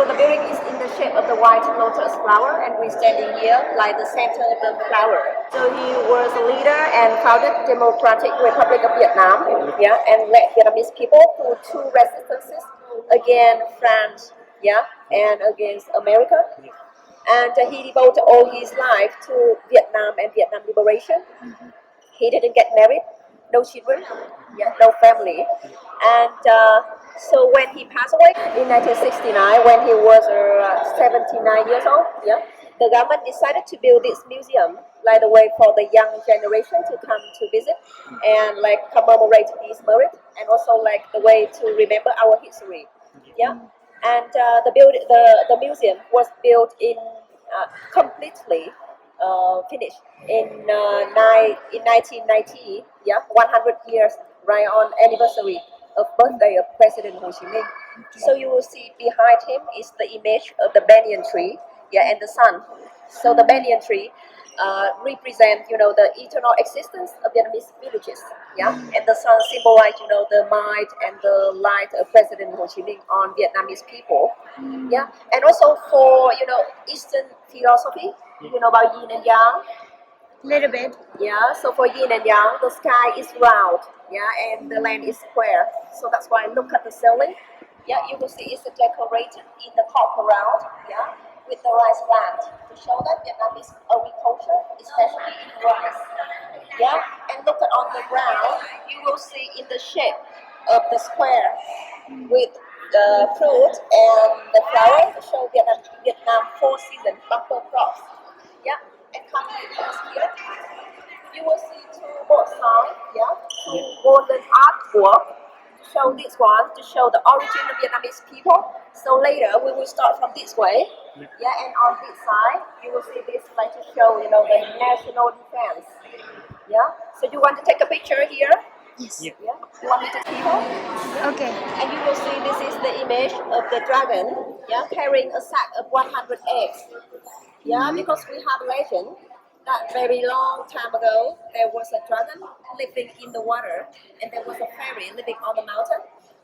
So the building is in the shape of the white lotus flower, and we're standing here like the center of the flower. So he was a leader and founded Democratic Republic of Vietnam, yeah, and led Vietnamese people through two resistances against France, yeah, and against America. And he devoted all his life to Vietnam and Vietnam liberation. He didn't get married, no children, yeah, no family. And so when he passed away in 1969, when he was 79 years old, yeah, the government decided to build this museum, like the way for the young generation to come to visit and like commemorate his merit, and also like the way to remember our history, yeah. And the museum was built in completely finished in 1990, yeah, 100 years, right on anniversary of birthday of President Ho Chi Minh. So you will see behind him is the image of the banyan tree, yeah, and the sun. So the banyan tree represent, the eternal existence of Vietnamese villages, yeah, and the sun symbolize, the might and the light of President Ho Chi Minh on Vietnamese people, yeah, and also for Eastern philosophy, about yin and yang. Little bit. Yeah, so for yin and yang, the sky is round, yeah, and the land is square. So that's why look at the ceiling. Yeah, you will see it's decorated in the top around, yeah, with the rice plant to show that Vietnamese agriculture, especially in rice. Yeah, and look at on the ground, you will see in the shape of the square with the fruit and the flower to show Vietnam four season bumper crops. Yeah, and come here, you will see two both sides, yeah, two golden artwork to show this one, to show the origin of Vietnamese people. So later we will start from this way, yeah, and on this side you will see this like to show, the national defense, yeah. So you want to take a picture here? Yes. Yeah. You want me to people? Okay. And you will see this is the image of the dragon, yeah, carrying a sack of 100 eggs. Yeah, because we have legend that very long time ago there was a dragon living in the water, and there was a fairy living on the mountain.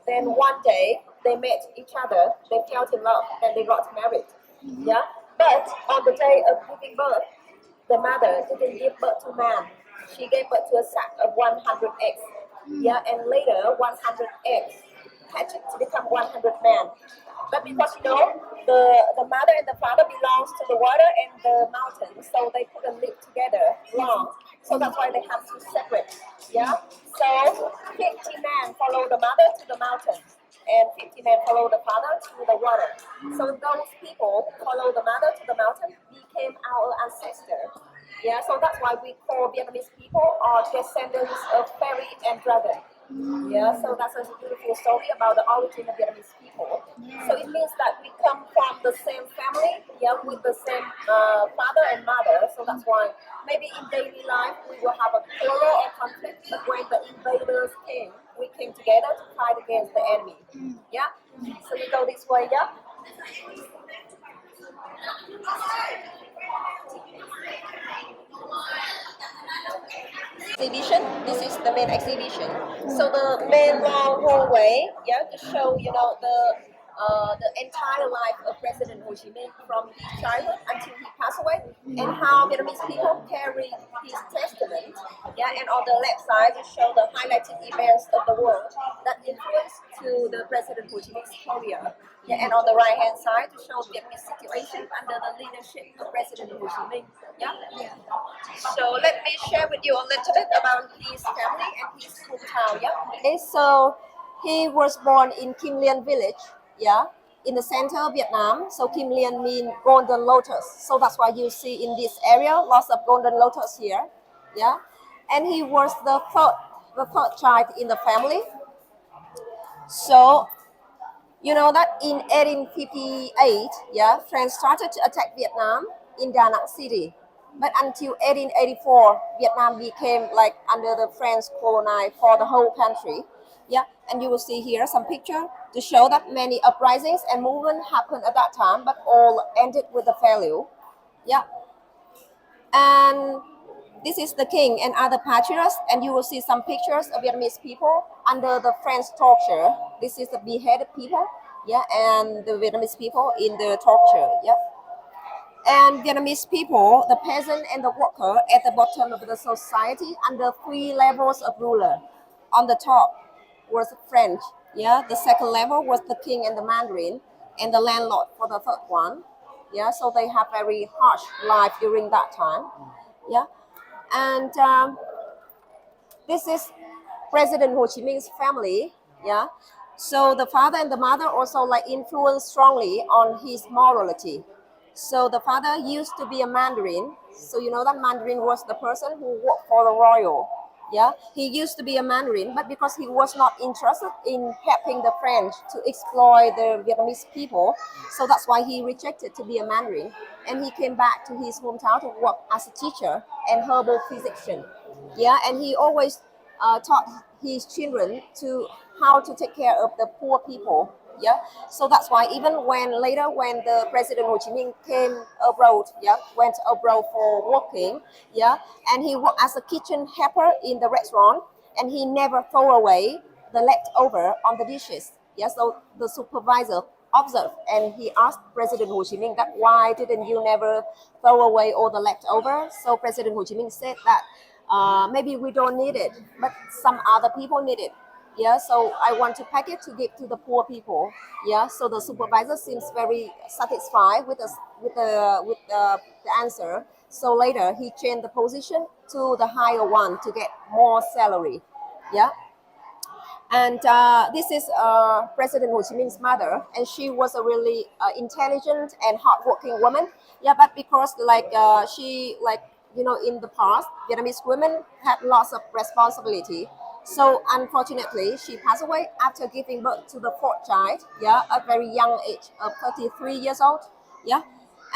Then one day they met each other, they fell in love, and they got married. Yeah, but on the day of giving birth, the mother didn't give birth to man. She gave birth to a sack of 100 eggs. Yeah, and later 100 eggs hatched to become 100 men. But because the mother and the father belongs to the water and the mountain, so they couldn't live together long. So that's why they have to separate. Yeah. So 50 men follow the mother to the mountain, and 50 men follow the father to the water. So those people follow the mother to the mountain became our ancestor. Yeah. So that's why we call Vietnamese people are descendants of fairy and dragon. Yeah, so that's a beautiful story about the origin of Vietnamese people. So it means that we come from the same family, yeah, with the same father and mother. So that's why maybe in daily life we will have a quarrel or conflict, but when the invaders came, we came together to fight against the enemy. Yeah, so we go this way, yeah. Exhibition. This is the main exhibition. So the main long hallway, yeah, to show the entire life of President Ho Chi Minh from his childhood until he passed away, and how Vietnamese people carry his testament. Yeah, and on the left side to show the highlighted events of the world that influenced to the President Ho Chi Minh's career. Yeah, and on the right hand side to show Vietnamese situation under the leadership of President Ho Chi Minh. Yeah. So let me share with you a little bit about his family and his hometown. Yeah. Okay, so he was born in Kim Lien village. Yeah, in the center of Vietnam. So Kim Lien means golden lotus. So that's why you see in this area lots of golden lotus here. Yeah, and he was the third child in the family. So you know that in 1858, yeah, France started to attack Vietnam in Da Nang City. But until 1884, Vietnam became like under the French colony for the whole country. Yeah, and you will see here some picture to show that many uprisings and movement happened at that time, but all ended with a failure. Yeah, and this is the king and other patriots, and you will see some pictures of Vietnamese people under the French torture. This is the beheaded people. yeah, and the Vietnamese people in the torture, yeah. And Vietnamese people, the peasant and the worker at the bottom of the society under three levels of ruler. On the top was French, yeah. The second level was the king and the Mandarin, and the landlord for the third one, yeah. So they have very harsh life during that time, yeah. And this is President Ho Chi Minh's family, yeah. So the father and the mother also like influenced strongly on his morality. So the father used to be a Mandarin. So you know that Mandarin was the person who worked for the royal. Yeah, he used to be a Mandarin, but because he was not interested in helping the French to exploit the Vietnamese people, so that's why he rejected to be a Mandarin, and he came back to his hometown to work as a teacher and herbal physician. Yeah, and he always taught his children to how to take care of the poor people. Yeah, so that's why even when later when the President Ho Chi Minh came abroad, yeah, went abroad for working, yeah, and he worked as a kitchen helper in the restaurant, and he never throw away the leftover on the dishes. Yeah, so the supervisor observed and he asked President Ho Chi Minh that why didn't you never throw away all the leftover? So President Ho Chi Minh said that maybe we don't need it, but some other people need it. Yeah, so I want to pack it to give to the poor people. Yeah, so the supervisor seems very satisfied with the answer. So later he changed the position to the higher one to get more salary. Yeah, and this is President Ho Chi Minh's mother, and she was a really intelligent and hardworking woman. Yeah, but because she in the past, Vietnamese women had lots of responsibility. So unfortunately, she passed away after giving birth to the fourth child. Yeah, at a very young age of 33 years old. Yeah,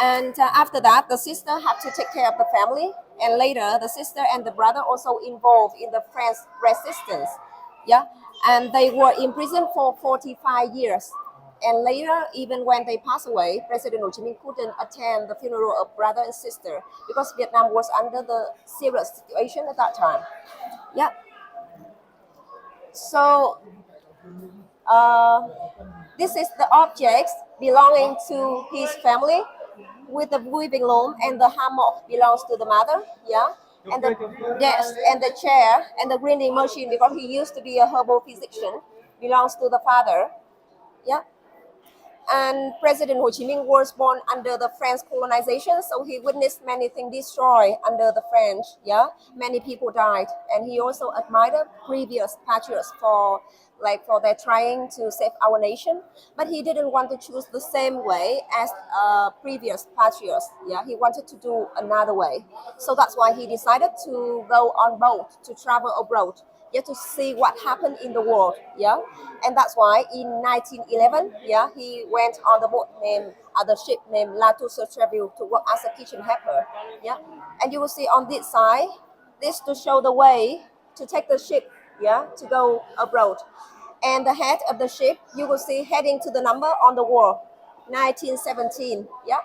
and after that, the sister had to take care of the family, and later the sister and the brother also involved in the French resistance. Yeah, and they were imprisoned for 45 years. And later, even when they passed away, President Ho Chi Minh couldn't attend the funeral of brother and sister because Vietnam was under the serious situation at that time. Yeah. So uh, this is the objects belonging to his family, with the weaving loom and the hammock belongs to the mother. Yeah. And the desk and the chair and the grinding machine, because he used to be a herbal physician, belongs to the father. Yeah. And President Ho Chi Minh was born under the French colonization, so he witnessed many things destroyed under the French. Yeah, many people died, and he also admired previous patriots for their trying to save our nation. But he didn't want to choose the same way as previous patriots. Yeah, he wanted to do another way. So that's why he decided to go on boat to travel abroad, yeah, to see what happened in the world. Yeah, and that's why in 1911, yeah, he went on the boat named the ship named La Tour to work as a kitchen helper. Yeah, and you will see on this side, this to show the way to take the ship, yeah, to go abroad. And the head of the ship, you will see heading to the number on the wall, 1917. Yeah.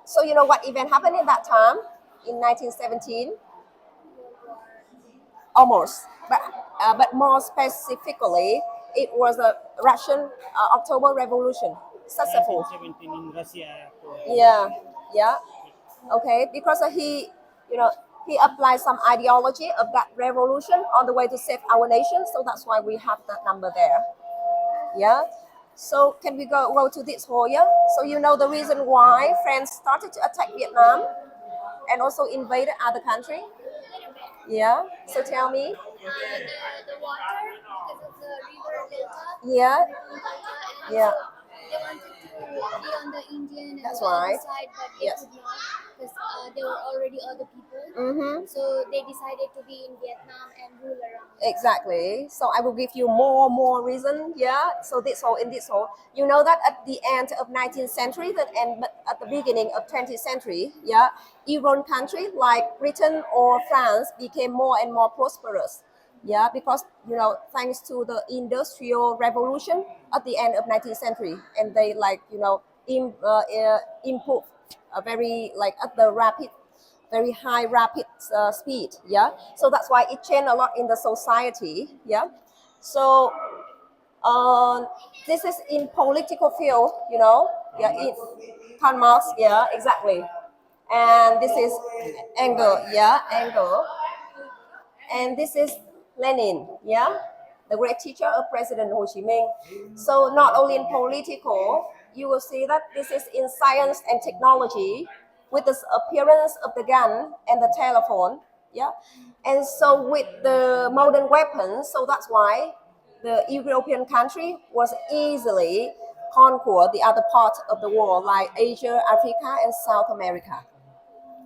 So you know what event happened in that time in 1917? Almost, but more specifically, it was a Russian October Revolution, successful. 1917 in Russia. Yeah, yeah, okay, because you know, he applied some ideology of that revolution on the way to save our nation, so that's why we have that number there. Yeah. So can we go to this hole? Yeah. So you know the reason why France started to attack Vietnam and also invaded other country. Yeah. So tell me. The water because of the river delta, Yeah. and Yeah. also they wanted to be on the Indian and That's the other right. side, but they Yes. could not because there were already other people. Mm-hmm. So they decided to be in Vietnam and rule around. Exactly. So I will give you more reason. Yeah. So this whole in this whole, you know that at the end of 19th century, that and at the beginning of 20th century, yeah, European countries like Britain or France became more and more prosperous. Yeah, because thanks to the industrial revolution at the end of 19th century, and they improve very like at the very high rapid speed. Yeah, so that's why it changed a lot in the society. Yeah, so Uh, this is in political field, you know. Yeah, in Karl Marx. Yeah, exactly. And this is Engel. Yeah, Engel. And this is Lenin, yeah, the great teacher of President Ho Chi Minh. So not only in political, you will see that this is in science and technology with the appearance of the gun and the telephone, yeah. And so with the modern weapons, so that's why the European country was easily conquer the other part of the world like Asia, Africa, and South America.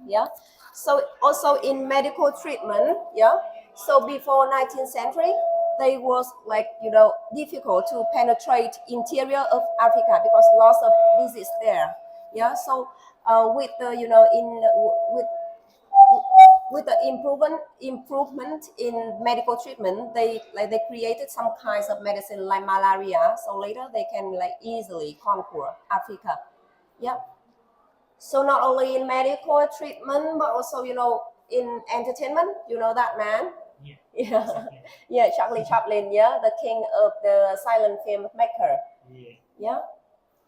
Yeah, so also in medical treatment, yeah, so before 19th century they was like, you know, difficult to penetrate interior of Africa because lots of disease there. Yeah, so with the, you know, with the improvement in medical treatment, they created some kinds of medicine like malaria, so later they can like easily conquer Africa. Yeah, so not only in medical treatment, but also, you know, in entertainment. You know that man? Yeah. Yeah, yeah, Charlie Chaplin. Yeah, the king of the silent film maker. Yeah. Yeah,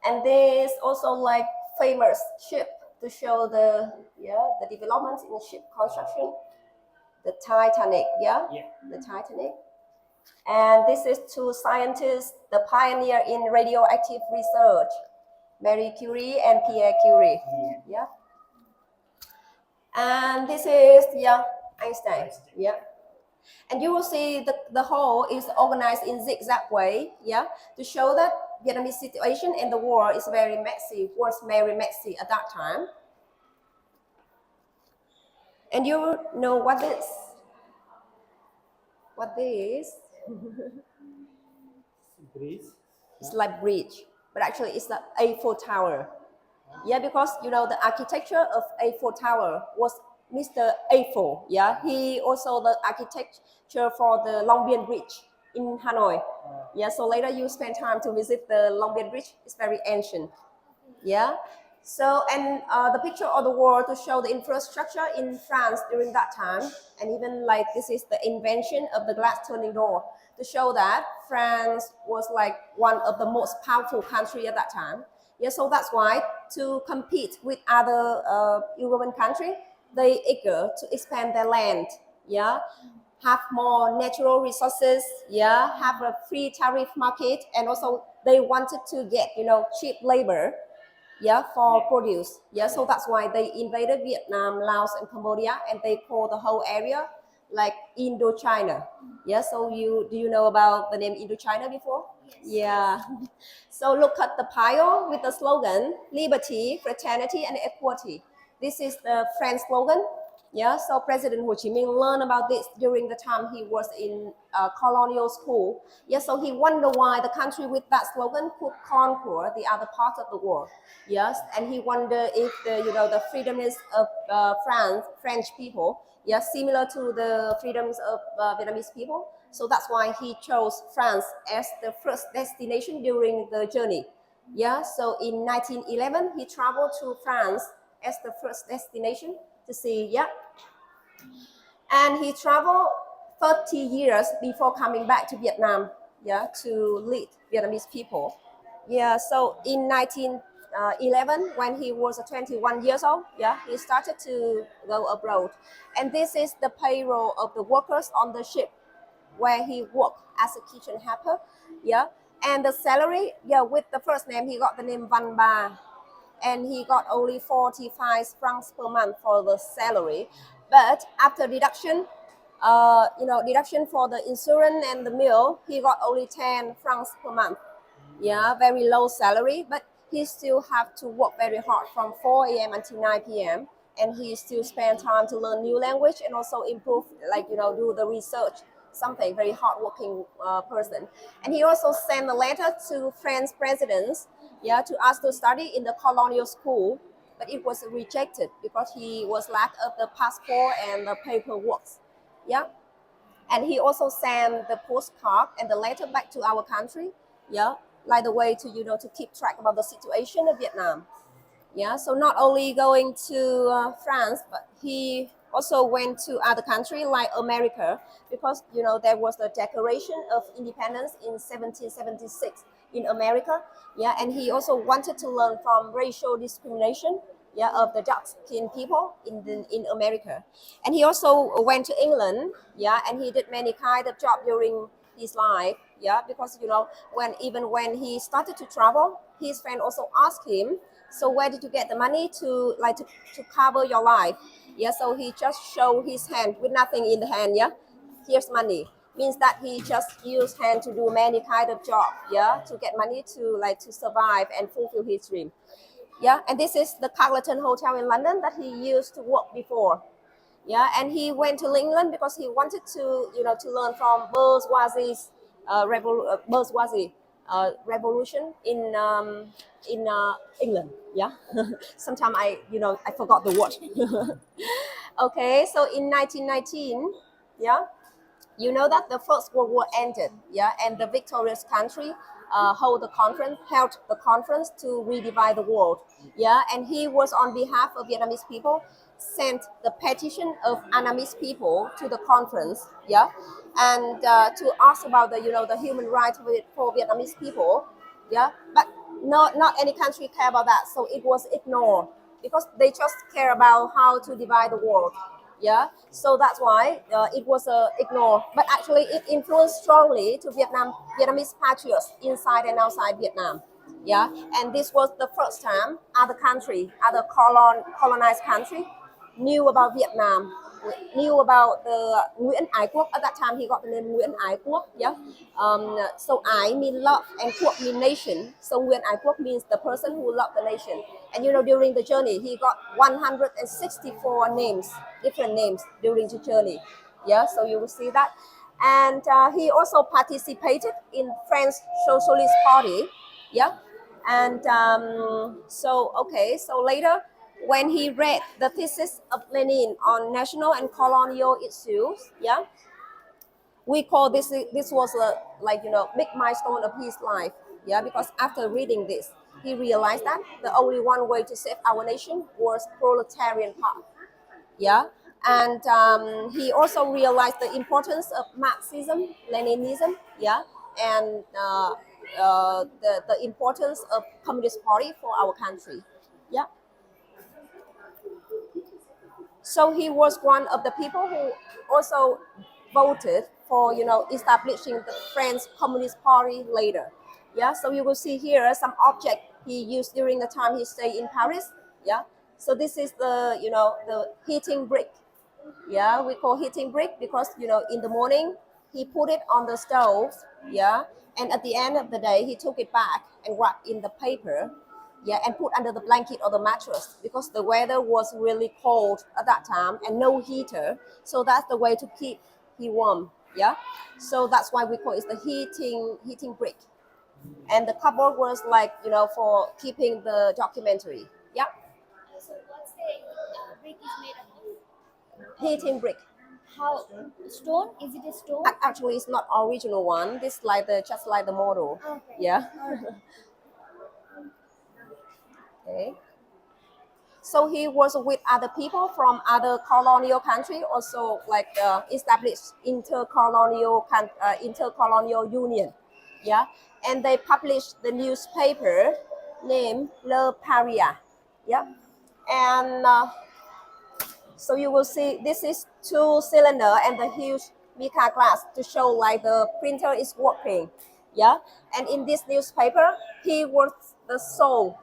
and there's also like famous ship to show the, yeah, the development in ship construction. The Titanic. Yeah, Yeah. the Titanic. And this is two scientists, the pioneer in radioactive research, Marie Curie and Pierre Curie. Yeah. And this is, yeah, Einstein. Yeah. And you will see the whole is organized in zigzag way, yeah, to show that Vietnamese situation in the war is very messy, was very messy at that time. And you know what this? What this? Bridge. It's like bridge, but actually it's the Eiffel Tower. Yeah, because you know the architecture of Eiffel Tower was Mr. Eiffel. Yeah, he also the architecture for the Long Bien Bridge in Hanoi. Yeah, so later you spend time to visit the Long Bien Bridge. It's very ancient. Yeah. So, and the picture of the wall to show the infrastructure in France during that time, and even like this is the invention of the glass turning door to show that France was like one of the most powerful country at that time. Yeah, so that's why to compete with other European country, they eager to expand their land. Yeah, have more natural resources. Yeah, have a free tariff market, and also they wanted to get, you know, cheap labor, yeah, for produce. Yeah, so that's why they invaded Vietnam, Laos, and Cambodia, and they call the whole area like Indochina. Yeah, so you do you know about the name Indochina before? Yes. Yeah. So look at the pile with the slogan liberty, fraternity, and equality. This is the French slogan. Yeah, so President Ho Chi Minh learned about this during the time he was in colonial school. Yeah, so he wondered why the country with that slogan could conquer the other part of the world. Yes, and he wondered if the, you know, the freedoms of French people, yeah, similar to the freedoms of Vietnamese people. So that's why he chose France as the first destination during the journey. Yeah, so in 1911 he traveled to France as the first destination to see, yeah. And he traveled 30 years before coming back to Vietnam, yeah, to lead Vietnamese people. Yeah, so in 1911, when he was 21 years old, yeah, he started to go abroad. And this is the payroll of the workers on the ship where he worked as a kitchen helper, yeah. And the salary, yeah, with the first name, he got the name Van Ba, and he got only 45 francs per month for the salary. But after deduction, you know, deduction for the insurance and the meal, he got only 10 francs per month. Yeah, very low salary, but he still have to work very hard from 4 a.m. until 9 p.m. And he still spend time to learn new language and also improve, like, you know, do the research. Something very hardworking person. And he also sent a letter to French presidents, yeah, to ask to study in the colonial school, but it was rejected because he was lack of the passport and the paperwork. Yeah, and he also sent the postcard and the letter back to our country. Yeah, like the way to, you know, to keep track about the situation of Vietnam. Yeah, so not only going to France, but he also went to other country like America, because there was the Declaration of Independence in 1776 in America. Yeah, and he also wanted to learn from racial discrimination, yeah, of the dark skinned people in America. And he also went to England, yeah, and he did many kind of job during his life, yeah, because when he started to travel, his friend also asked him, so where did you get the money to cover your life? Yeah, so he just showed his hand with nothing in the hand. Yeah, here's money. Means that he just used hand to do many kind of job. Yeah, to get money to survive and fulfill his dream. Yeah, and this is the Carlton Hotel in London that he used to work before. Yeah, and he went to England because he wanted to learn from bourgeoisie revolution in England. Yeah, sometimes I forgot the word. Okay, so in 1919, yeah, you know that the First World War ended, yeah, and the victorious country held the conference to redivide the world, yeah, and he was on behalf of Vietnamese people, sent the petition of Annamese people to the conference, yeah, and to ask about the human rights for Vietnamese people, yeah, but not any country care about that, so it was ignored because they just care about how to divide the world. Yeah, so that's why it was ignored, but actually it influenced strongly to Vietnamese patriots inside and outside Vietnam. Yeah, and this was the first time other colonized country knew about Vietnam, knew about the Nguyễn Ái Quốc. At that time, he got the name Nguyễn Ái Quốc. Yeah. So Ái mean love and Quốc mean nation. So Nguyễn Ái Quốc means the person who loved the nation. And during the journey, he got 164 names, different names during the journey. Yeah. So you will see that. And he also participated in French Socialist Party. Yeah. And so later, when he read the thesis of Lenin on national and colonial issues, yeah, we call this was a big milestone of his life, yeah, because after reading this, he realized that the only one way to save our nation was proletarian path, yeah, and he also realized the importance of Marxism, Leninism, yeah, and the importance of Communist Party for our country, yeah. So he was one of the people who also voted for establishing the French Communist Party later. Yeah, so you will see here some object he used during the time he stayed in Paris. Yeah, so this is the heating brick. Yeah, we call heating brick because in the morning he put it on the stove. Yeah, and at the end of the day he took it back and wrapped in the paper, yeah, and put under the blanket or the mattress because the weather was really cold at that time and no heater, so that's the way to keep he warm. Yeah, so that's why we call it the heating brick. And the cupboard was for keeping the documentary. Yeah, So what's the brick is made of? heating brick. How stone? Is it a stone? Actually, it's not original one. This just like the model. Okay. Yeah. Okay. So he was with other people from other colonial country, also established intercolonial union. Yeah, and they published the newspaper named Le Paria. Yeah, and so you will see this is two cylinder and the huge mica glass to show the printer is working. Yeah, and in this newspaper, he was the soul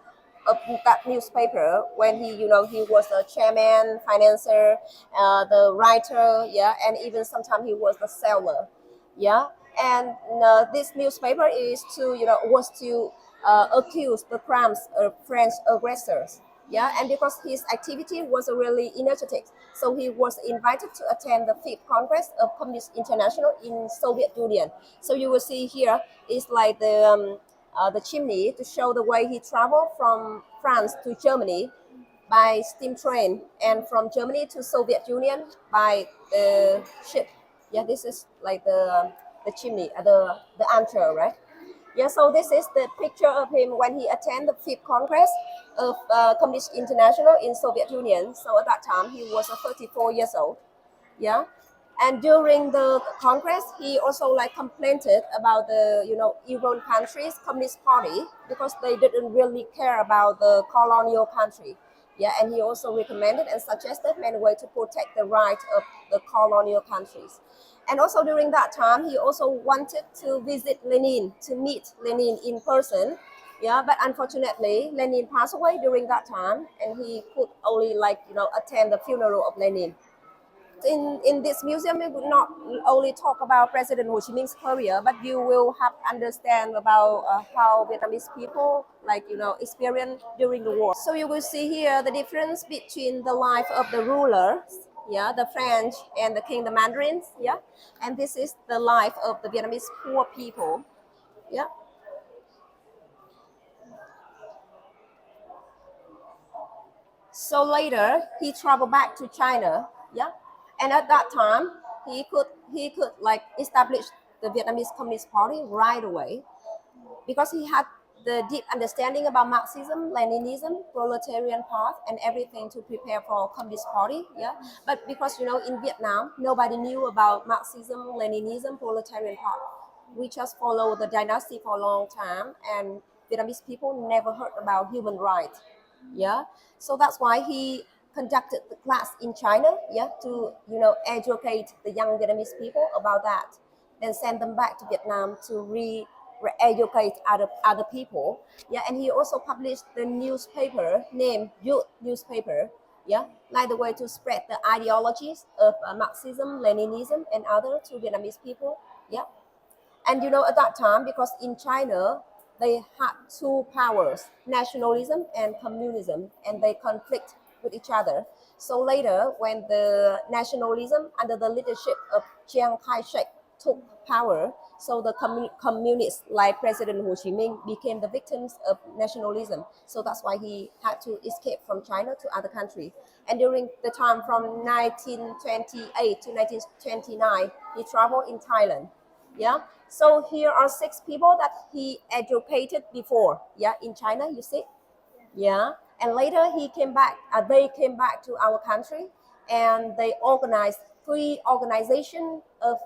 of that newspaper when he was the chairman, financier, the writer, yeah, and even sometimes he was the seller, yeah. And this newspaper was to accuse the crimes of French aggressors, yeah, and because his activity was really energetic, so he was invited to attend the Fifth Congress of Communist International in Soviet Union. So you will see here is the chimney to show the way he traveled from France to Germany by steam train and from Germany to Soviet Union by ship. Yeah, this is the chimney, the antre, right? Yeah, so this is the picture of him when he attended the Fifth Congress, of Communist International in Soviet Union. So at that time, he was 34 years old. Yeah, and during the Congress, he also like complained about the European countries Communist Party because they didn't really care about the colonial country. Yeah, and he also recommended and suggested many ways to protect the right of the colonial countries. And also during that time, he also wanted to visit Lenin, to meet Lenin in person. Yeah, but unfortunately, Lenin passed away during that time, and he could only attend the funeral of Lenin. In this museum, we would not only talk about President Ho Chi Minh's career, but you will have understand about how Vietnamese people experience during the war. So you will see here the difference between the life of the rulers, yeah, the French and the King, the Mandarins, yeah, and this is the life of the Vietnamese poor people, yeah. So later he traveled back to China, yeah, and at that time he could like establish the Vietnamese Communist Party right away because he had the deep understanding about Marxism, Leninism, proletarian path, and everything to prepare for Communist Party. Yeah, but because in Vietnam nobody knew about Marxism, Leninism, proletarian path. We just follow the dynasty for a long time, and Vietnamese people never heard about human rights. Yeah, so that's why he conducted the class in China. Yeah, to educate the young Vietnamese people about that, then send them back to Vietnam to educate other people. Yeah, and he also published the newspaper named Youth newspaper. Yeah, like the way to spread the ideologies of Marxism, Leninism, and other to Vietnamese people. Yeah, and at that time, because in China, they had two powers, nationalism and communism, and they conflict with each other. So later, when the nationalism under the leadership of Chiang Kai-shek took power, so the communists like President Ho Chi Minh became the victims of nationalism. So that's why he had to escape from China to other countries. And during the time from 1928 to 1929, he traveled in Thailand. Yeah, so here are 6 people that he educated before, yeah, in China, you see. Yeah, and later they came back to our country, and they organized 3 organization of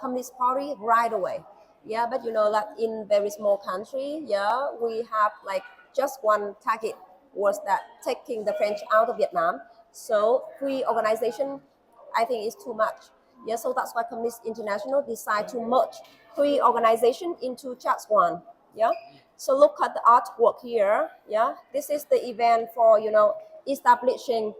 Communist Party right away. Yeah, but that in very small country, yeah, we have like just one target, was that taking the French out of Vietnam. So 3 organization, I think, is too much. Yeah, so that's why Communist International decided to merge 3 organizations into just one. Yeah. So look at the artwork here. Yeah, this is the event for establishing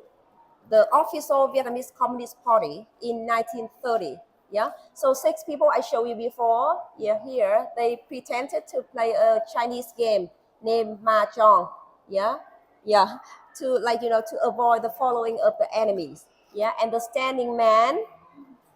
the official Vietnamese Communist Party in 1930. Yeah, so 6 people I showed you before. Yeah, here they pretended to play a Chinese game named Mahjong. Yeah, yeah, to to avoid the following of the enemies. Yeah, and the standing man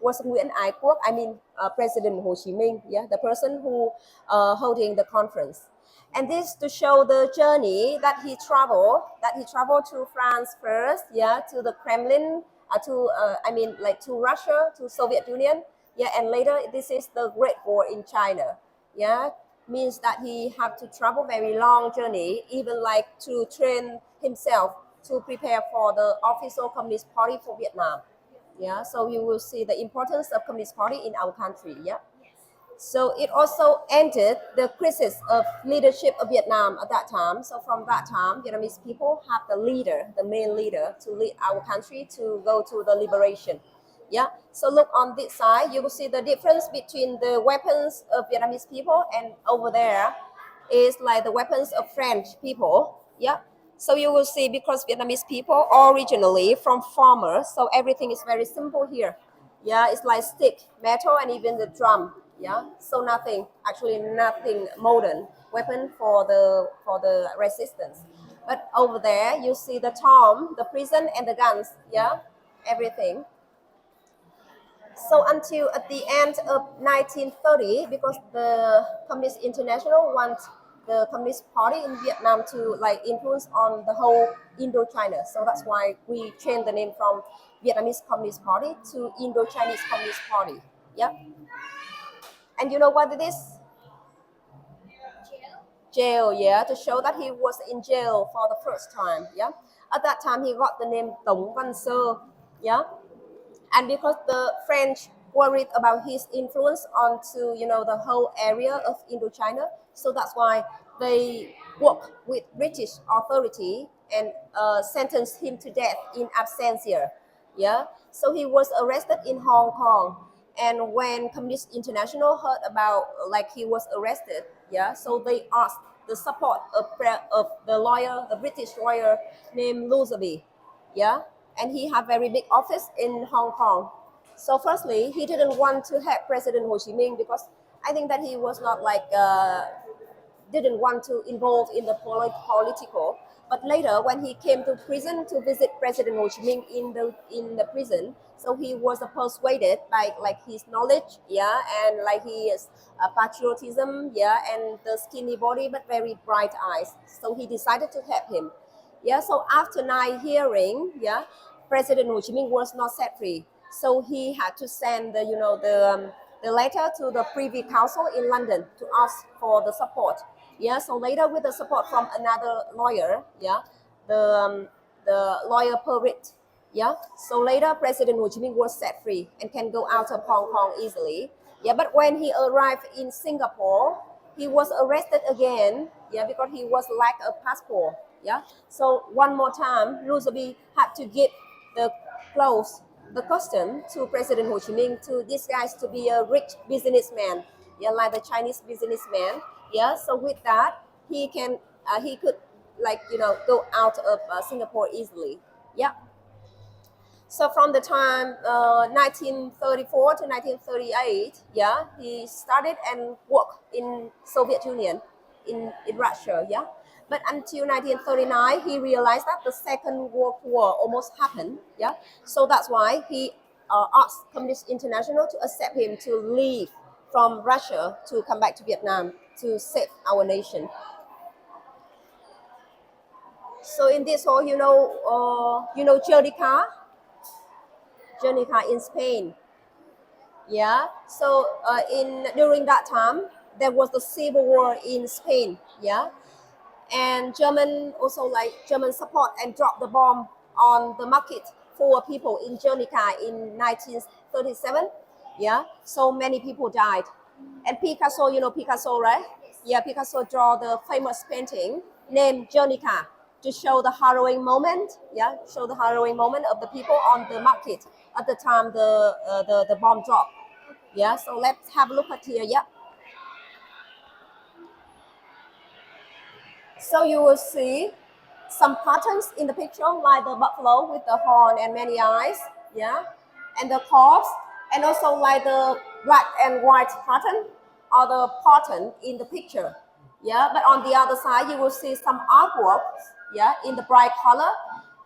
was Nguyễn Ái Quốc, I mean President Ho Chi Minh, yeah, the person who holding the conference. And this to show the journey that he traveled to France first, yeah, to the Kremlin, to Russia, to Soviet Union, yeah, and later this is the Great War in China, yeah, means that he had to travel very long journey, even like to train himself to prepare for the official Communist Party for Vietnam. Yeah, so you will see the importance of Communist Party in our country. Yeah. So it also ended the crisis of leadership of Vietnam at that time. So from that time, Vietnamese people have the leader, the main leader, to lead our country to go to the liberation. Yeah. So look on this side, you will see the difference between the weapons of Vietnamese people, and over there is like the weapons of French people. Yeah. So you will see, because Vietnamese people originally from farmers, so everything is very simple here. Yeah, it's like stick, metal, and even the drum. Yeah, so nothing modern weapon for the resistance. But over there, you see the tomb, the prison, and the guns. Yeah, everything. So until at the end of 1930, because the Communist International wants the Communist Party in Vietnam to like influence on the whole Indochina. So that's why we changed the name from Vietnamese Communist Party to Indo-Chinese Communist Party. Yeah. And you know what it is? Jail. jail, yeah, to show that he was in jail for the first time, yeah. At that time, he got the name Tống Văn Sơ, yeah. And because the French worried about his influence onto, the whole area of Indochina, so that's why they worked with British authority and sentenced him to death in absentia. Yeah, so he was arrested in Hong Kong, and when Communist International heard about like he was arrested, yeah, so they asked the support of the lawyer, the British lawyer named Lusaby, yeah, and he had very big office in Hong Kong. So firstly, he didn't want to have President Ho Chi Minh because I think that he was not like didn't want to involve in the political. But later, when he came to prison to visit President Ho Chi Minh in the prison, so he was persuaded by like his knowledge, yeah, and like his patriotism, yeah, and the skinny body but very bright eyes. So he decided to help him. Yeah, so after night hearing, yeah, President Ho Chi Minh was not set free. So he had to send the letter to the Privy Council in London to ask for the support. Yeah, so later with the support from another lawyer, yeah, the lawyer Perrit, yeah. So later President Ho Chi Minh was set free and can go out of Hong Kong easily. Yeah, but when he arrived in Singapore, he was arrested again, yeah, because he was lack a passport, yeah. So one more time, Lusaby had to give the clothes, the costume to President Ho Chi Minh to disguise to be a rich businessman, yeah, like the Chinese businessman, yeah. So with that, he could like go out of Singapore easily, yeah. So from the time 1934 to 1938, yeah, he studied and worked in Soviet Union, in Russia, yeah. But until 1939, he realized that the Second World War almost happened, yeah. So that's why he asked Communist International to accept him to leave from Russia to come back to Vietnam to save our nation. So in this hall, Guernica, in Spain. Yeah. So in during that time, there was the civil war in Spain. Yeah, and German also like German support and dropped the bomb on the market for people in Guernica in 1937. Yeah, so many people died. And Picasso, Picasso, right? Yeah, Picasso draw the famous painting named Guernica to show the harrowing moment. Yeah, show the harrowing moment of the people on the market at the time the bomb dropped. Yeah, so let's have a look at here. Yeah. So you will see some patterns in the picture, like the buffalo with the horn and many eyes, yeah, and the corpse, and also like the black and white pattern or the pattern in the picture, yeah. But on the other side, you will see some artworks, yeah, in the bright color,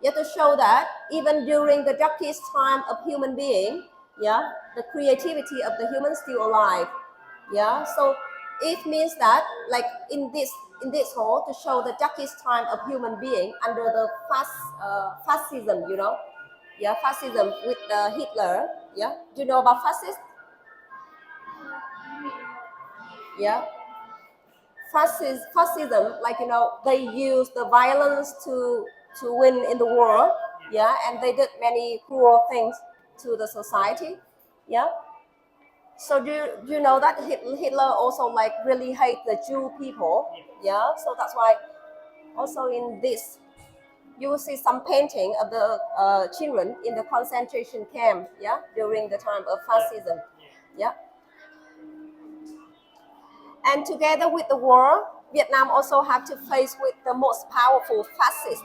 yeah, to show that even during the darkest time of human being, yeah, the creativity of the human still alive, yeah. So it means that like in this hall to show the darkest time of human being under the fascism, yeah, fascism with Hitler, yeah. Do you know about fascist? Yeah, fascism, like they use the violence to win in the war, yeah, and they did many cruel things to the society, yeah. So do you know that Hitler also like really hate the Jew people? Yeah. So that's why also in this you will see some painting of the children in the concentration camp. Yeah, during the time of fascism. Yeah. And together with the war, Vietnam also had to face with the most powerful fascist.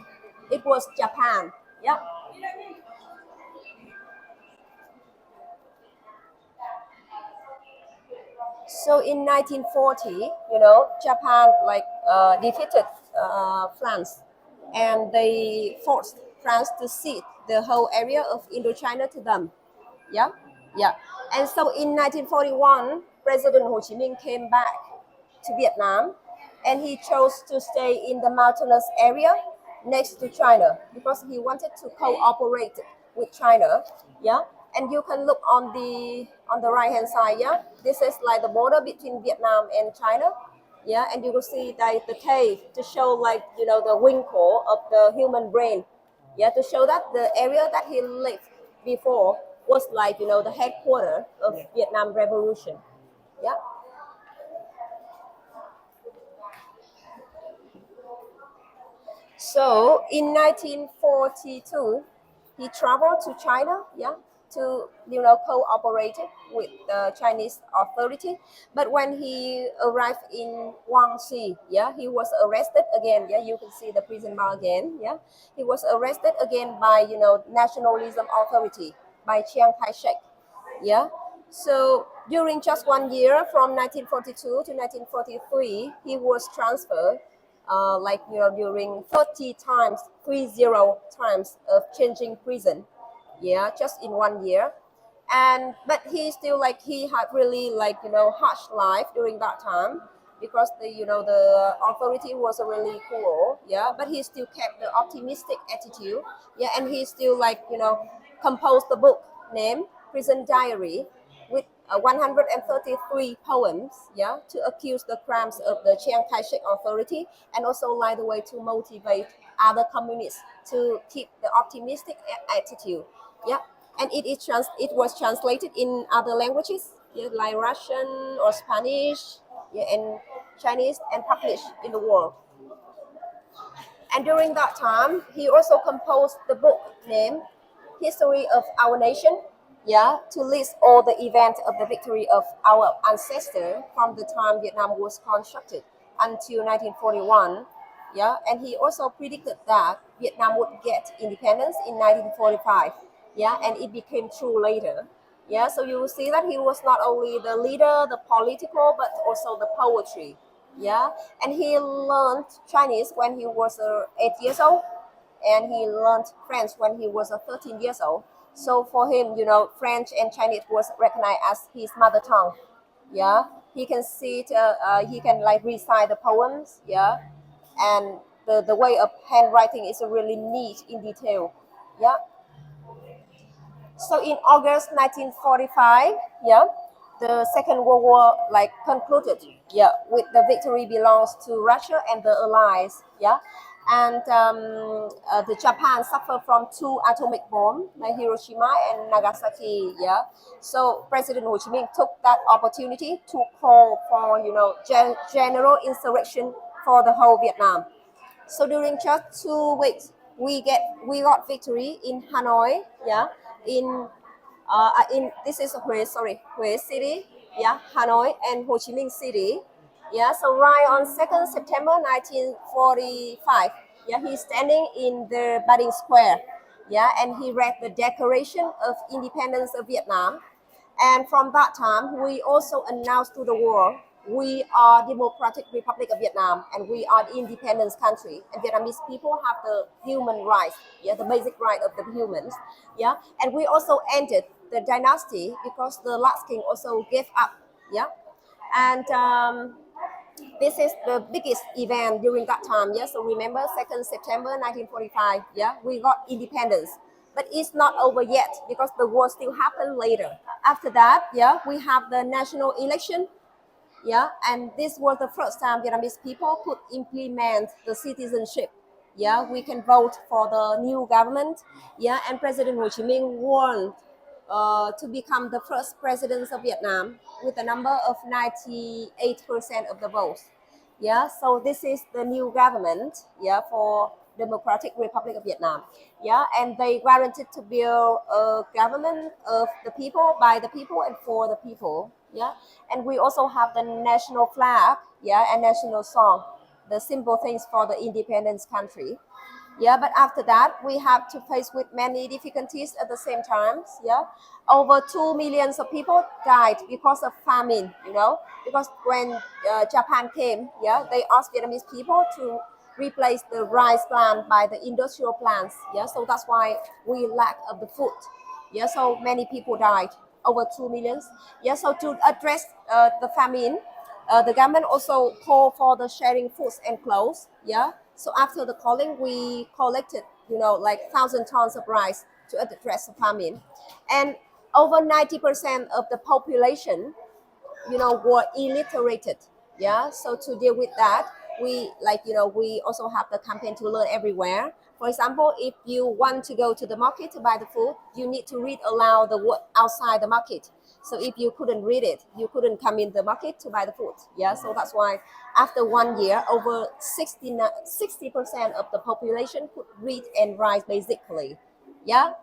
It was Japan. Yeah. So in 1940, Japan like defeated France, and they forced France to cede the whole area of Indochina to them. Yeah, yeah. And so in 1941, President Ho Chi Minh came back to Vietnam, and he chose to stay in the mountainous area next to China because he wanted to cooperate with China. Yeah, and you can look on the right hand side. Yeah, this is like the border between Vietnam and China. Yeah, and you will see like the cave to show like the winkle of the human brain. Yeah, to show that the area that he lived before was like the headquarters of Vietnam Revolution. Yeah. So in 1942, he traveled to China, yeah, to cooperate with the Chinese authority. But when he arrived in Guangxi, yeah, he was arrested again. Yeah, you can see the prison bar again. Yeah, he was arrested again by nationalism authority by Chiang Kai-shek. Yeah. So during just 1 year, from 1942 to 1943, he was transferred, during 30 times, 30 times of changing prison. Yeah, just in 1 year. And but he still like he had really harsh life during that time because the authority was really cruel. Yeah, but he still kept the optimistic attitude. Yeah, and he still composed the book named Prison Diary with 133 poems, yeah, to accuse the crimes of the Chiang Kai-shek authority and also light the way to motivate other communists to keep the optimistic attitude. Yeah, and it was translated in other languages, yeah, like Russian or Spanish, yeah, and Chinese, and published in the world. And during that time, he also composed the book named History of Our Nation, yeah, to list all the events of the victory of our ancestors from the time Vietnam was constructed until 1941. Yeah, and he also predicted that Vietnam would get independence in 1945. Yeah, and it became true later. Yeah, so you will see that he was not only the leader, the political, but also the poetry. Yeah, and he learned Chinese when he was 8 years old, and he learned French when he was 13 years old. So for him, French and Chinese was recognized as his mother tongue. Yeah, he can he can like recite the poems. Yeah, and the way of handwriting is really neat in detail. Yeah. So in August 1945, yeah, the Second World War concluded, yeah, with the victory belongs to Russia and the Allies, yeah, and the Japan suffered from two atomic bombs, like Hiroshima and Nagasaki, yeah. So President Ho Chi Minh took that opportunity to call for general insurrection for the whole Vietnam. So during just 2 weeks, we got victory in Hanoi, yeah, in this is Hue City, yeah, Hanoi and Ho Chi Minh City, yeah. So right on 2nd September 1945, yeah, he's standing in the Building Square, yeah, and he read the Declaration of Independence of Vietnam, and from that time, we also announced to the world we are Democratic Republic of Vietnam and we are the independence country. And Vietnamese people have the human rights, yeah, the basic right of the humans, yeah. And we also ended the dynasty because the last king also gave up, yeah. And this is the biggest event during that time. Yes, so remember 2nd September 1945. Yeah, we got independence, but it's not over yet because the war still happened later. After that, yeah, we have the national election. Yeah, and this was the first time Vietnamese people could implement the citizenship. Yeah, we can vote for the new government. Yeah, and President Ho Chi Minh won to become the first president of Vietnam with a number of 98% of the votes. Yeah, so this is the new government, yeah, for Democratic Republic of Vietnam. Yeah, and they guaranteed to build a government of the people, by the people, and for the people. Yeah, and we also have the national flag, yeah, and national song, the simple things for the independence country. Yeah, but after that we have to face with many difficulties at the same time. Yeah, over 2 millions of people died because of famine, because when Japan came, yeah, they asked Vietnamese people to replace the rice plant by the industrial plants. Yeah, so that's why we lack of the food. Yeah, so many people died, over 2 millions. Yeah, so to address the famine, the government also called for the sharing foods and clothes. Yeah. So after the calling, we collected, like 1,000 tons of rice to address the famine, and over 90% of the population, were illiterated. Yeah, so to deal with that, we also have the campaign to learn everywhere. For example, if you want to go to the market to buy the food, you need to read aloud the word outside the market. So if you couldn't read it, you couldn't come in the market to buy the food. Yeah, so that's why after 1 year, over 60% of the population could read and write basically. Yeah,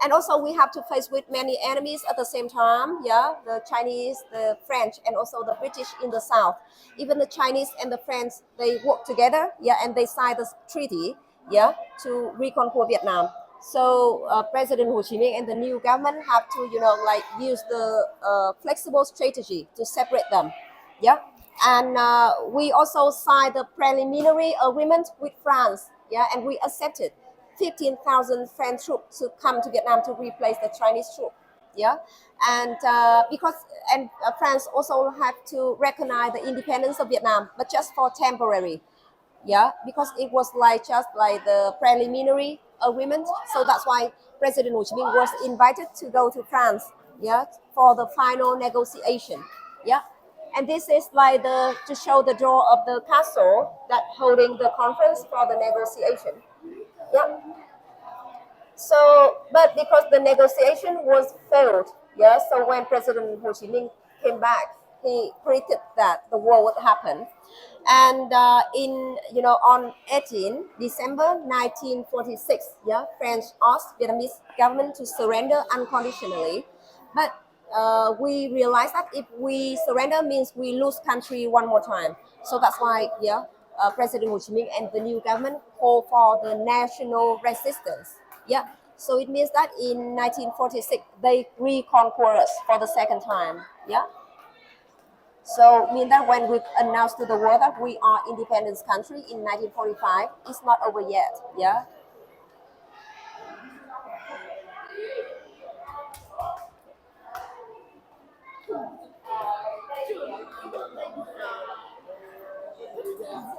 and also we have to face with many enemies at the same time. Yeah, the Chinese, the French, and also the British in the south. Even the Chinese and the French, they work together. Yeah, and they signed the treaty. Yeah, to reconquer Vietnam. So President Ho Chi Minh and the new government have to use the flexible strategy to separate them. Yeah, and we also signed the preliminary agreement with France. Yeah, and we accepted 15,000 French troops to come to Vietnam to replace the Chinese troops. Yeah, and France also had to recognize the independence of Vietnam, but just for temporary. Yeah, because it was just like the preliminary agreement. So that's why President Ho Chi Minh was invited to go to France. Yeah, for the final negotiation. Yeah, and this is like the to show the door of the castle that holding the conference for the negotiation. Yeah. So, but because the negotiation was failed, yeah. So when President Ho Chi Minh came back, he predicted that the war would happen, and on 18 December 1946, yeah, French asked Vietnamese government to surrender unconditionally, but we realized that if we surrender means we lose country one more time. So that's why, yeah, President Ho Chi Minh and the new government call for the national resistance. Yeah. So it means that in 1946 they reconquer us for the second time. Yeah. So mean that when we announced to the world that we are independence country in 1945, it's not over yet. Yeah.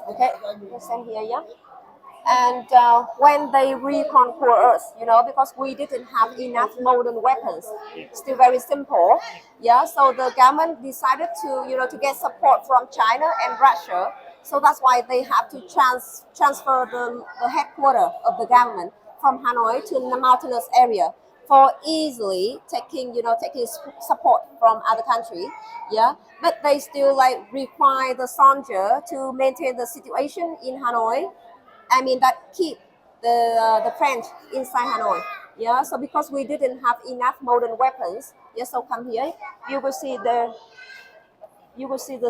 Okay. Let's send here. Yeah. And when they reconquer us, because we didn't have enough modern weapons, still very simple. Yeah, so the government decided to get support from China and Russia. So that's why they have to transfer the headquarters of the government from Hanoi to the mountainous area for easily taking support from other country. Yeah, but they still require the soldier to maintain the situation in Hanoi. I mean that keep the French inside Hanoi. Yeah, so because we didn't have enough modern weapons, yeah, so come here, you will see the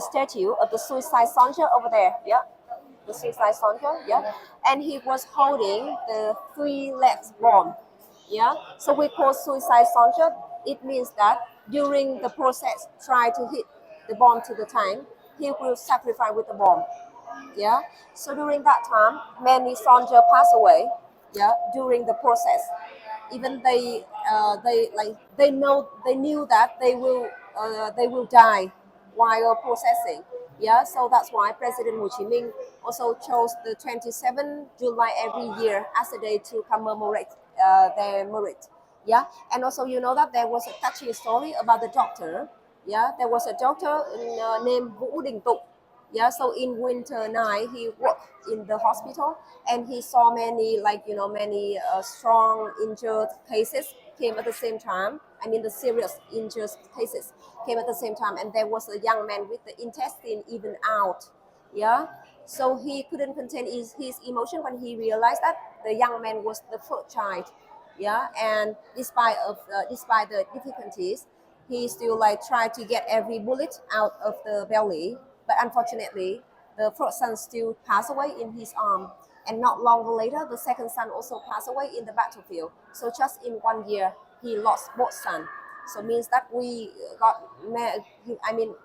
statue of the suicide soldier over there. Yeah, the suicide soldier. Yeah, and he was holding the three legs bomb. Yeah, so we call suicide soldier. It means that during the process, try to hit the bomb to the tank, he will sacrifice with the bomb. Yeah, so during that time many soldiers pass away. Yeah, during the process, even they knew that they will die while processing. Yeah, so that's why President Ho Chi Minh also chose the 27th July every year as a day to commemorate their merit. Yeah, and also that there was a touching story about the doctor. Yeah, there was a doctor named Vũ Đình Tục. Yeah, so in winter night he worked in the hospital and he saw many strong injured cases came at the same time. I mean the serious injured cases came at the same time, and there was a young man with the intestine even out. Yeah, so he couldn't contain his emotion when he realized that the young man was the first child. Yeah, and despite the difficulties, he still tried to get every bullet out of the belly, but unfortunately the first son still passed away in his arm, and not long later the second son also passed away in the battlefield. So just in 1 year he lost both sons. So means that we got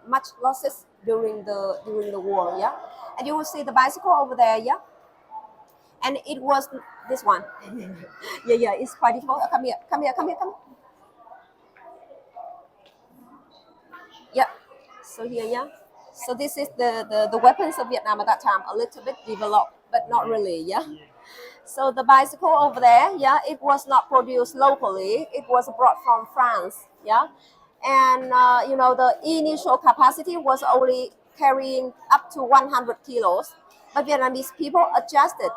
much losses during the war. Yeah, and you will see the bicycle over there. Yeah, and it was this one. Yeah, it's quite difficult. Come here. Yeah. So here, yeah. So this is the weapons of Vietnam at that time, a little bit developed, but not really, yeah. So the bicycle over there, yeah, it was not produced locally. It was brought from France, yeah. And the initial capacity was only carrying up to 100 kilos, but Vietnamese people adjusted,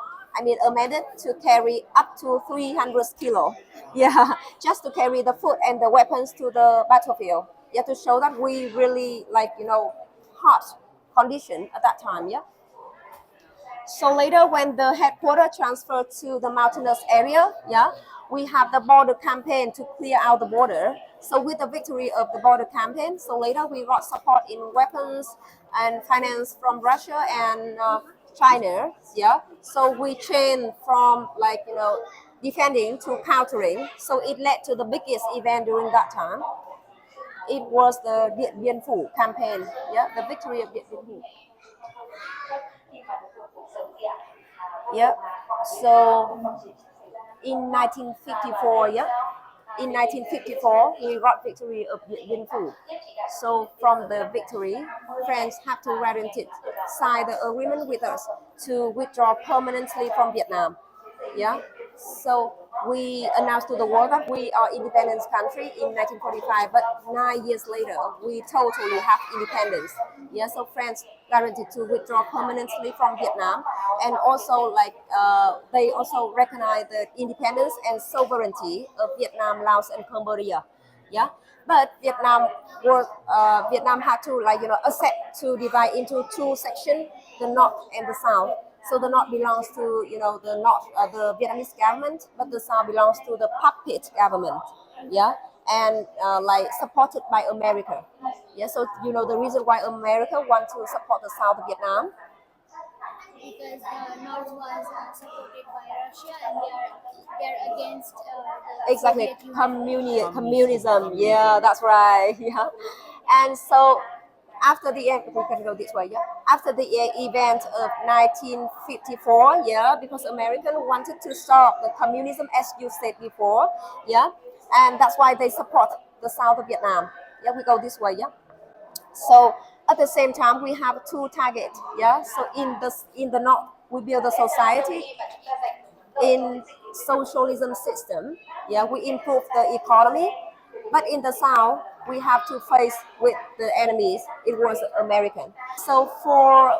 amended to carry up to 300 kilo. Yeah, just to carry the food and the weapons to the battlefield. Yeah, to show that we really hot condition at that time. Yeah. So later, when the headquarters transferred to the mountainous area, yeah, we have the border campaign to clear out the border. So with the victory of the border campaign, so later we got support in weapons and finance from Russia and China. Yeah. So we changed from defending to countering. So it led to the biggest event during that time. It was the Điện Biên Phủ campaign. Yeah, the victory of Điện Biên Phủ. Yeah. So in 1954, yeah, in 1954, we got victory of Điện Biên Phủ. So from the victory, France had to guarantee, sign the agreement with us to withdraw permanently from Vietnam. Yeah. So we announced to the world that we are independent country in 1945, but 9 years later, we totally have independence. Yeah. So France guaranteed to withdraw permanently from Vietnam, and also they also recognize the independence and sovereignty of Vietnam, Laos, and Cambodia. Yeah, but Vietnam had to accept to divide into two sections, the north and the south. So the north belongs to the Vietnamese government, but the south belongs to the puppet government. Yeah, and supported by America. Yeah, so the reason why America want to support the south of Vietnam. Because the North was supported by Russia, and they're against the Exactly, Soviet Union. communism. Yeah, that's right. Yeah, and so after the we can go this way. Yeah, after the event of 1954. Yeah, because American wanted to stop the communism, as you said before. Yeah, and that's why they support the south of Vietnam. Yeah, we go this way. Yeah. So at the same time, we have two targets. Yeah. So in the north, we build a society in socialism system. Yeah, we improve the economy, but in the south, we have to face with the enemies. It was American. So for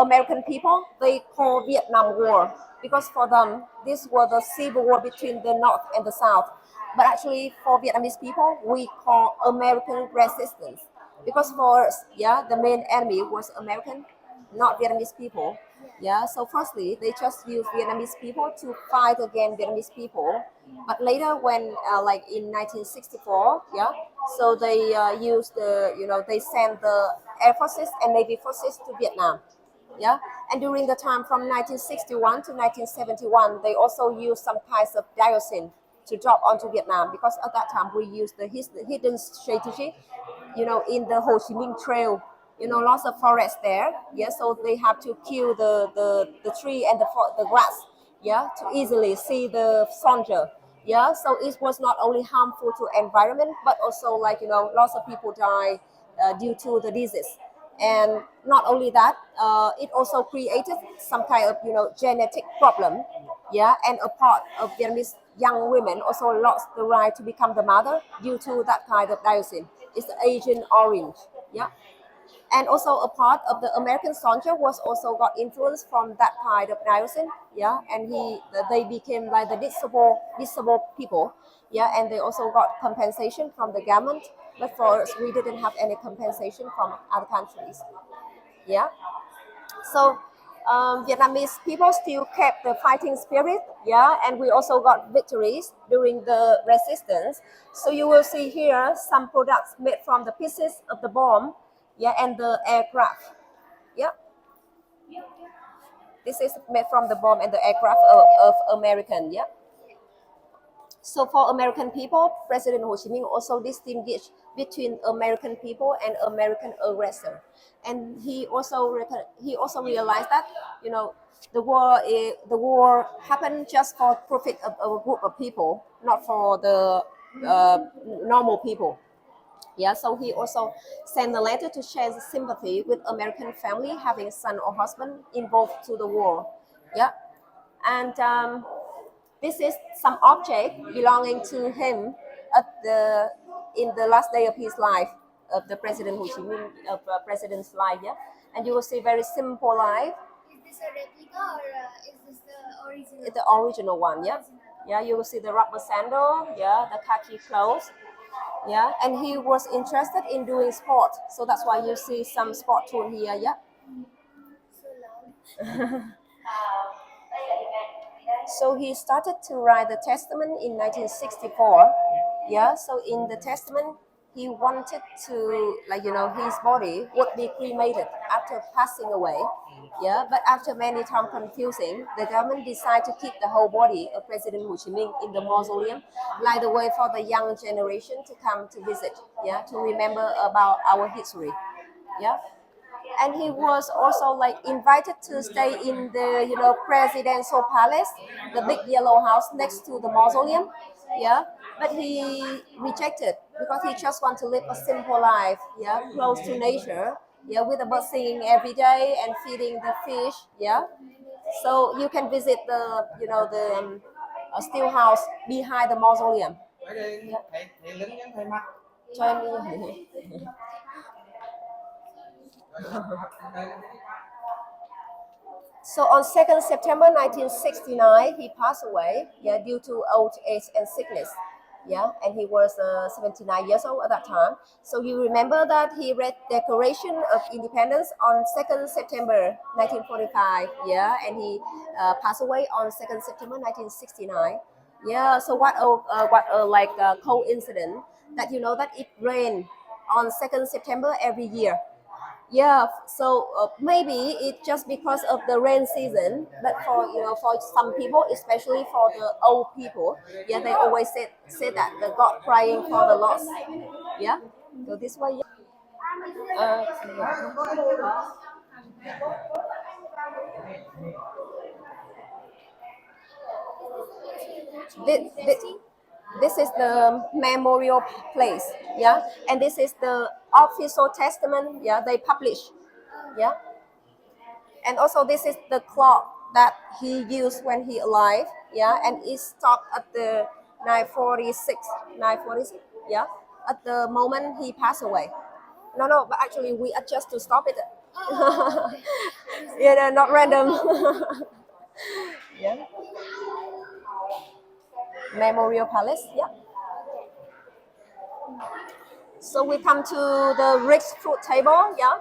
American people, they call Vietnam War because for them this was the civil war between the north and the south. But actually, for Vietnamese people, we call American resistance because for us, yeah, the main enemy was American, not Vietnamese people. Yeah, so firstly, they just use Vietnamese people to fight against Vietnamese people. But later, when in 1964, yeah, so they use they send the air forces and navy forces to Vietnam. Yeah, and during the time from 1961 to 1971, they also used some kinds of dioxin to drop onto Vietnam because at that time we used the hidden strategy, in the Ho Chi Minh Trail, lots of forest there. Yeah, so they have to kill the tree and the grass. Yeah, to easily see the soldier. Yeah, so it was not only harmful to environment, but also lots of people die due to the disease. And not only that, it also created some kind of genetic problem. Yeah, and a part of Vietnamese young women also lost the right to become the mother due to that kind of dioxin. It's the Agent Orange. Yeah, and also a part of the American soldier was also got influence from that kind of dioxin. Yeah, and they became like the disabled people. Yeah, and they also got compensation from the government. But for us, we didn't have any compensation from other countries. Yeah, so Vietnamese people still kept the fighting spirit. Yeah, and we also got victories during the resistance. So you will see here some products made from the pieces of the bomb. Yeah, and the aircraft. Yeah, this is made from the bomb and the aircraft of American. Yeah. So for American people, President Ho Chi Minh also distinguished between American people and American aggressor, and he also realized that the war happened just for profit of a group of people, not for the normal people. Yeah, so he also sent a letter to share sympathy with American family having son or husband involved to the war. Yeah, and this is some object belonging to him in the last day of his life. of the President Ho Chi Minh of President's life. Yeah, and you will see very simple life. Is this a replica or is this the original? It's the original one. Yeah, yeah. You will see the rubber sandal. Yeah, the khaki clothes. Yeah, and he was interested in doing sport, so that's why you see some sport tool here. Yeah. So loud. So he started to write the Testament in 1964. Yeah, so in the Testament, he wanted to, like, his body would be cremated after passing away. Yeah, but after many times confusing, the government decided to keep the whole body of President Ho Chi Minh in the mausoleum, like the way for the young generation to come to visit, yeah, to remember about our history. Yeah, and he was also like invited to stay in the presidential palace, the big yellow house next to the mausoleum. Yeah, but he rejected because he just want to live a simple life, yeah, close to nature, yeah, with the bird singing every day and feeding the fish. Yeah, so you can visit the still house behind the mausoleum. Yeah. Cho em đi. So on 2nd September 1969, he passed away, yeah, due to old age and sickness. Yeah, and he was 79 years old at that time. So you remember that he read Declaration of Independence on 2nd September 1945. Yeah, and he passed away on 2nd September 1969. Yeah, so what a like coincidence that that it rained on 2nd September every year. Yeah, so maybe it's just because of the rain season, but for some people, especially for the old people, yeah, they always say that the God crying for the lost. Yeah, so this way. Yeah. This, this, this is the memorial place. Yeah, and this is the official testament. Yeah, they publish. Yeah, and also this is the clock that he used when he alive. Yeah, and it stopped at the 9:46. 9:46. Yeah, at the moment he passed away. No, but actually we adjust to stop it. Oh, okay. Yeah, no, not random. Yeah, memorial palace. Yeah. So we come to the rich fruit table. Yeah.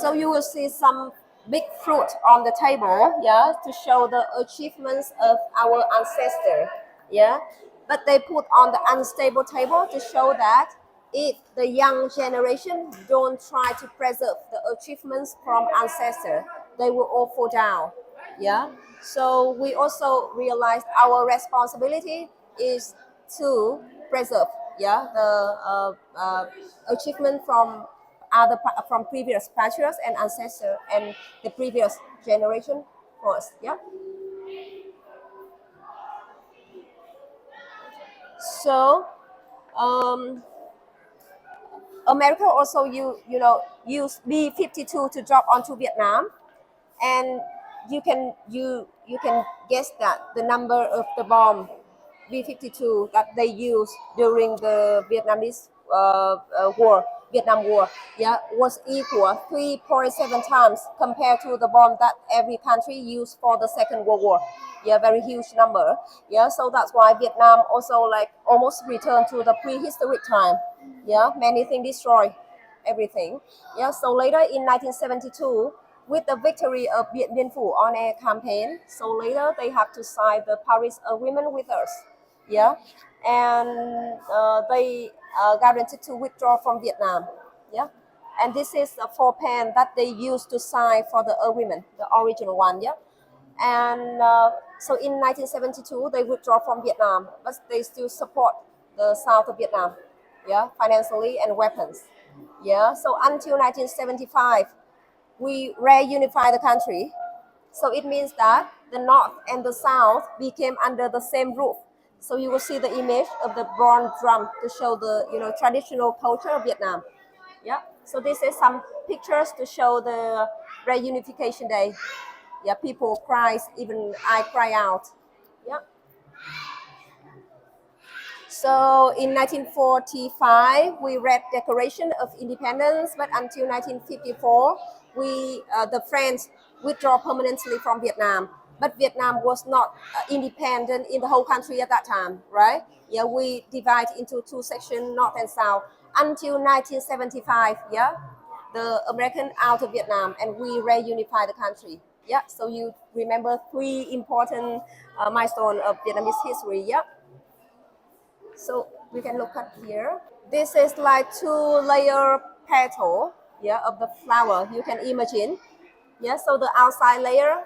So you will see some big fruit on the table, yeah, to show the achievements of our ancestor, yeah. But they put on the unstable table to show that if the young generation don't try to preserve the achievements from ancestor, they will all fall down, yeah. So we also realized our responsibility is to preserve, yeah, the achievement from previous patriarchs and ancestors and the previous generation first. Yeah. So um, America also used B-52 to drop onto Vietnam, and you can guess that the number of the bomb B-52 that they used during the Vietnam War, yeah, was equal 3.7 times compared to the bomb that every country used for the Second World War. Yeah, very huge number. Yeah, so that's why Vietnam also like almost returned to the prehistoric time. Yeah, many things destroyed, everything. Yeah, so later in 1972, with the victory of Điện Biên Phủ on air campaign, so later they have to sign the Paris Agreement with us. Yeah, and they guaranteed to withdraw from Vietnam. Yeah, and this is a four pen that they used to sign for the agreement, the original one. Yeah, and so in 1972 they withdraw from Vietnam, but they still support the south of Vietnam, yeah, financially and weapons. Yeah, so until 1975 we reunified the country. So it means that the north and the south became under the same roof. So you will see the image of the bronze drum to show the traditional culture of Vietnam. Yeah. So this is some pictures to show the reunification day. Yeah, people cries, even I cry out. Yeah. So in 1945, we read Declaration of Independence, but until 1954, the French withdraw permanently from Vietnam. But Vietnam was not independent in the whole country at that time, right? Yeah, we divide into two sections, North and South, until 1975. Yeah, the American out of Vietnam, and we reunify the country. Yeah, so you remember three important milestones of Vietnamese history. Yeah. So we can look at here. This is like two-layer petal, yeah, of the flower. You can imagine, yeah. So the outside layer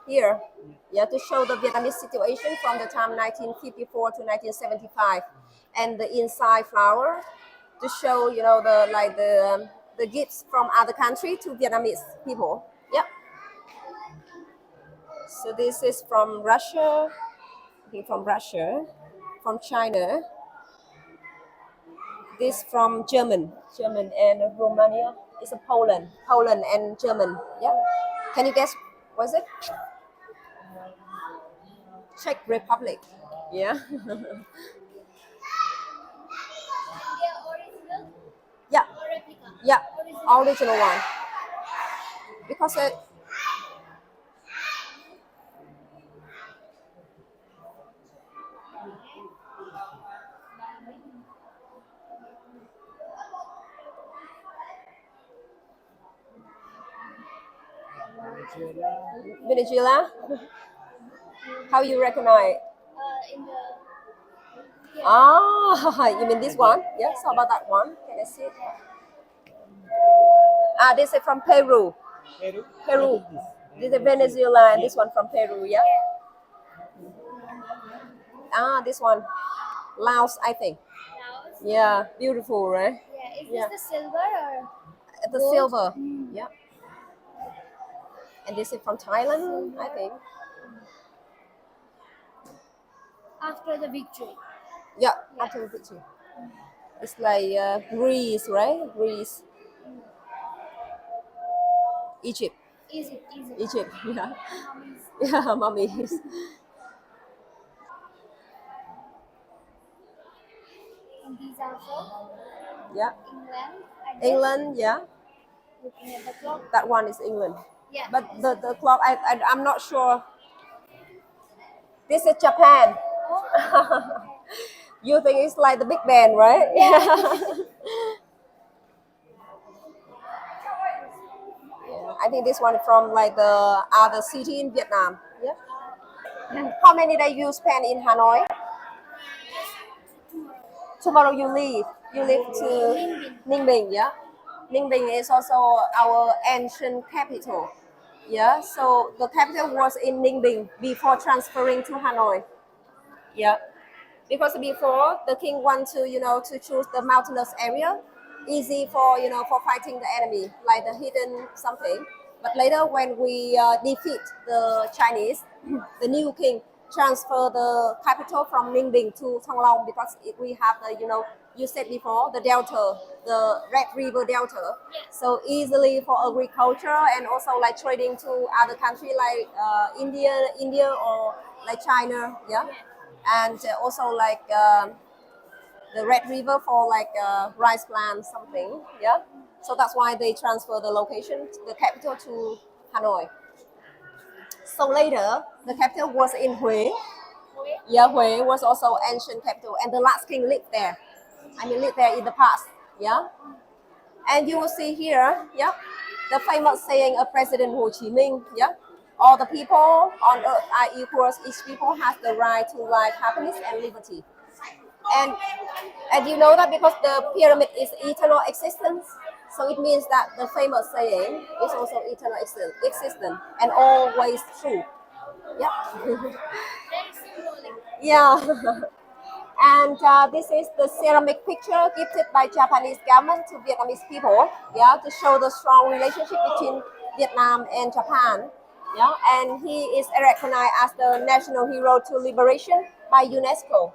here, yeah, to show the Vietnamese situation from the time 1954 to 1975, and the inside flower to show, the gifts from other country to Vietnamese people. Yep. So this is from Russia, from China. This from German and Romania. It's a Poland and German. Yeah. Can you guess? Was it Czech Republic? Yeah. They are original Yeah. or replica? Yeah. Original. Original one. Because it. Venezuela. How you recognize? In the Ah, you mean this one? Yes. How about that one? Can I see it? Ah, this is from Peru. Peru. This is Venezuela, and this one from Peru. Yeah. Ah, this one, Laos, I think. Laos. Yeah, beautiful, right? Yeah. Is Yeah. this the silver or The gold? silver. Yeah. And this is from Thailand, I think. After the victory? Yeah, after the victory. It's like Greece, right? Greece, Egypt, Egypt. Egypt. Egypt. Yeah, Mummies. yeah, mummies. And these are from Yeah, England. I guess. England. Yeah, Looking at the clock. that one is England. Yeah. But the clock, I'm not sure. This is Japan. Oh. You think it's like the Big Band, right? Yeah, I think this one from like the other city in Vietnam. Yeah. How many days you spend in Hanoi? Tomorrow you leave. You leave to Ninh Bình. Yeah. Ninh Bình is also our ancient capital. Yeah. So the capital was in Ninh Bình before transferring to Hanoi. Yeah. Because before the king want to to choose the mountainous area, easy for for fighting the enemy, like the hidden something. But later when we defeat the Chinese, the new king transfer the capital from Ninh Bình to Thăng Long, because we have the you said before, the delta, the Red River Delta, so easily for agriculture and also like trading to other country like India or like China. Yeah. And also like the Red River for like rice plant something. Yeah. So that's why they transfer the location, the capital to Hanoi. So later, the capital was in Hue. Yeah, Hue was also ancient capital, and the last king lived there. I mean, lived there in the past. Yeah. And you will see here, yeah, the famous saying of President Ho Chi Minh, yeah, all the people on earth are equals. Each people has the right to life, happiness, and liberty. And you know that because the pyramid is eternal existence, so it means that the famous saying is also eternal existence and always true. Yeah. Very symbolic. Yeah. And this is the ceramic picture gifted by Japanese government to Vietnamese people, yeah, to show the strong relationship between Vietnam and Japan. Yeah, and he is recognized as the national hero to liberation by UNESCO.